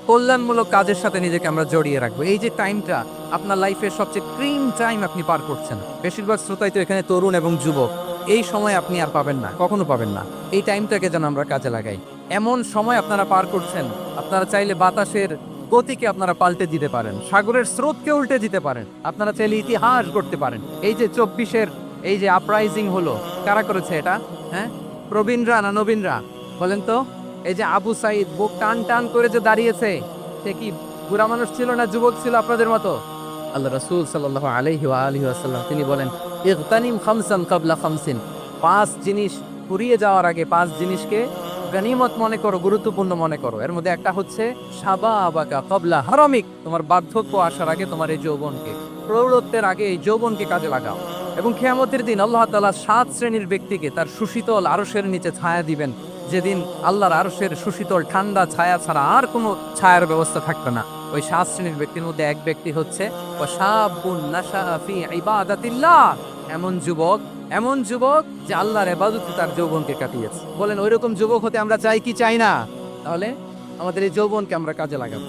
কল্যাণমূলক কাজের সাথে নিজেকে আমরা জড়িয়ে রাখবো। এই যে টাইমটা আপনার লাইফের সবচেয়ে ক্রিম টাইম আপনি পার করছেন, বেশিরভাগ শ্রোতাই তো এখানে তরুণ এবং যুবক, এই সময় আপনি আর পাবেন না, কখনো পাবেন না। এই টাইমটাকে যেন আমরা কাজে লাগাই। এমন সময় আপনারা পার করছেন, আপনারা চাইলে বাতাসের গতিকে আপনারা পাল্টে দিতে পারেন, সাগরের স্রোতকে উল্টে দিতে পারেন, আপনারা চাইলে ইতিহাস গড়তে পারেন। এই যে 24-এর এই যে আপরাইজিং হলো, কারা করেছে এটা? হ্যাঁ, প্রবীণরা না নবীনরা? বলেন তো। এই যে আবু সাইদ বুক টান টান করে যে দাঁড়িয়েছে, সে কি বুড়া মানুষ ছিল না যুবক ছিল আপনাদের মতো? আল্লাহ রাসূল সাল্লাল্লাহু আলাইহি ওয়া আলিহি ওয়াসাল্লাম তিনি বলেন, ইগতানিম খামসান ক্বাবলা খামসিন, পাঁচ জিনিস ফুরিয়ে যাওয়ার আগে পাঁচ জিনিসকে গনিমত মনে করো, গুরুত্বপূর্ণ মনে করো। এর মধ্যে একটা হচ্ছে শাবাবাকা ক্বাবলা হারামিক, তোমার বার্ধক্য আসার আগে তোমার এই যৌবনকে, প্রৌঢ়ত্বের আগে এই যৌবনকে কাজে লাগাও। এবং কিয়ামতের দিন আল্লাহ তাআলা 7 শ্রেণীর ব্যক্তিকে তার সুশীতল আরশের নিচে ছায়া দিবেন, যেদিন আল্লাহর আরশের সুশীতল ঠান্ডা ছায়া ছাড়া আর কোনো ছায়ার ব্যবস্থা থাকবে না। ওই 7 শ্রেণীর ব্যক্তির মধ্যে এক ব্যক্তি হচ্ছে ওয়াশাবুন নাশাআ ফি ইবাদাতিল্লাহ, এমন যুবক যে আল্লাহর ইবাদতে তার যৌবনকে কাটিয়েছে। বলেন ওইরকম যুবক হতে আমরা চাই কি চাই না? তাহলে আমাদের এই যৌবনকে আমরা কাজে লাগাবো।